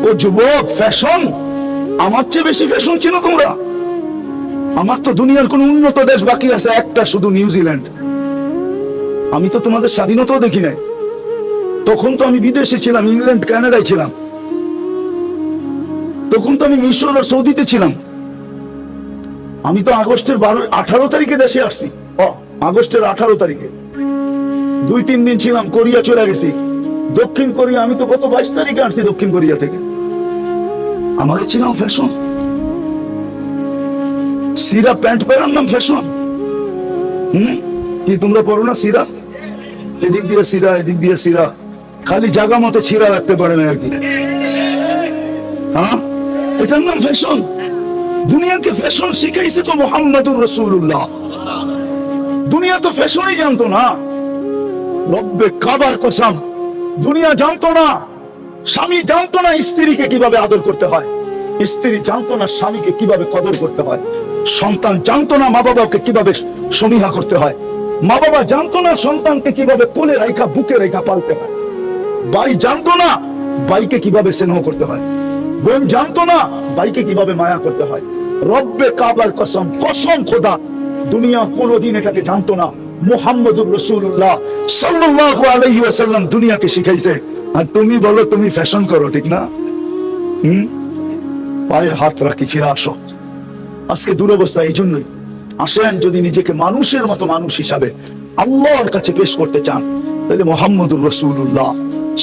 ও যুবক, ফ্যাশন আমার চেয়ে বেশি ফ্যাশন চিনো তোমরা? আমার তো দুনিয়ার কোন উন্নত দেশ বাকি আছে একটা, শুধু নিউজিল্যান্ড। আমি তো তোমাদের স্বাধীনতাও দেখি নাই। তখন তো আমি বিদেশে ছিলাম, ইংল্যান্ড কানাডায় ছিলাম। তখন তো আমি মিশর আর সৌদিতে ছিলাম। আমি তো আগস্টের 18 তারিখে দেশে আসছি। আগস্টের 18 তারিখে 2-3 দিন ছিলাম, কোরিয়া চলে গেছি। দক্ষিণ কোরিয়া আমি তো গত 22 তারিখে আসছি দক্ষিণ কোরিয়া থেকে। আমাকে ছিলাম ফ্যাশন। সিরা প্যান্ট পরার নাম ফ্যাশন। কি তোমরা পরো না সিরা? এদিক দিয়ে সিরা, এদিক দিয়ে সিরা, খালি জায়গা মতো ছিঁড়া রাখতে পারে না আর কি। হ্যাঁ, এটার নাম ফ্যাশন। দুনিয়াকে ফ্যাশন শিখাইছে তো মুহাম্মাদুর রাসূলুল্লাহ। দুনিয়া তো ফ্যাশনই জানতো না। রব্বে কাবার কসম, দুনিয়া জানতো না। স্বামী জানতো না স্ত্রীকে কিভাবে আদর করতে হয়। স্ত্রী জানতো না স্বামীকে কিভাবে কদর করতে হয়। সন্তান জানতো না মা বাবাকে কিভাবে সমীহা করতে হয়। মা বাবা জানতো না সন্তানকে কিভাবে কোলে রাখা বুকে রাখা পালতে হয়। ভাই জানতো না ভাইকে কিভাবে স্নেহ করতে হয়। বোন জানতো না ভাইকে কিভাবে মায়া করতে হয়। রব্বে কাবার কসম, কসম খোদা, দুনিয়া কোনোদিন এটাকে জানতো না। মুহাম্মদুর রাসূলুল্লাহ সাল্লাল্লাহু আলাইহি ওয়াসাল্লাম দুনিয়াকে শিখাইছে। আর তুমি বলো তুমি ফ্যাশন করো, ঠিক না? পায়ে হাত রাখি, ফিরে আসো। আজকে দুরবস্থা এই জন্যই। আসেন, যদি নিজেকে মানুষের মতো মানুষ হিসাবে আল্লাহর কাছে পেশ করতে চান, তাহলে মুহাম্মদুর রাসূলুল্লাহ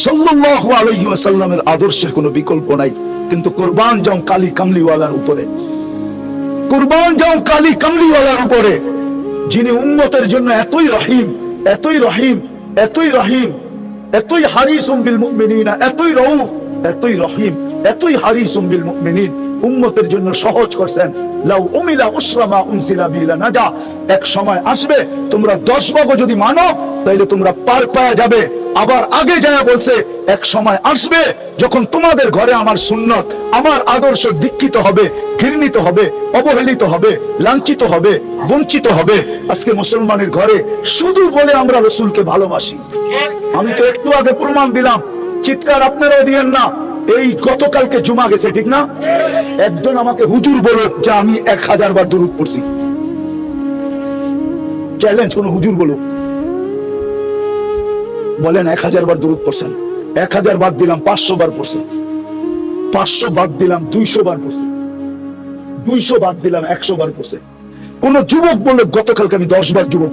সাল্লাল্লাহু আলাইহি ওয়াসাল্লামের আদর্শের কোনো বিকল্প নাই। কিন্তু কুরবান যাও কালী কামলিওয়ালার উপরে, কুরবান যাও কালী কামলিওয়ালার উপরে, যিনি উম্মতের জন্য এতই রহিম, এতই রহিম, এতই রহিম, এতই হারিসুম বিল মুমিনিনা, এতই রউফ, এতই রহিম, এতই হারিসুম বিল মুমিনিন। উম্মতের জন্য সহজ করছেন। লাউ উমিলা উসরামা উনসিলা বিলা নাজা। এক সময় আসবে তোমরা 10 ভাগও যদি মানো তাহলে তোমরা পার পাওয়া যাবে। আবার আগে যায় বলছে এক সময় আসবে যখন তোমাদের ঘরে আমার সুন্নত, আমার আদর্শ দীক্ষিত হবে, ঘৃণিত হবে, অবহেলিত হবে, লাঞ্ছিত হবে, বঞ্চিত হবে। আজকে মুসলমানের ঘরে শুধু বলে আমরা রাসূলকে ভালোবাসি। আমি তো একটু আগে প্রমাণ দিলাম, চিৎকার আপনারাও দিয়েন না। এই গতকালকে জুমা গেছে, ঠিক না? একজন আমাকে হুজুর বলো যে আমি 1000 বার দুরূদ পড়ছি। চ্যালেঞ্জ, কোন হুজুর বলো, বলেন 1000 বার দুরূদ পড়ছেন। 1000 বাদ দিলাম 500 বার পড়ছেন। 500 বাদ দিলাম 200 বার পড়ছেন। 200 বাদ দিলাম 100 বার পড়ছেন। কোন যুবক বলে গতকালকে আমি 10 বার যুবক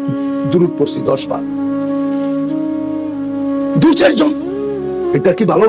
দুরূদ পড়ছি, 10 বার। 2-4 জন, এটা কি ভালো?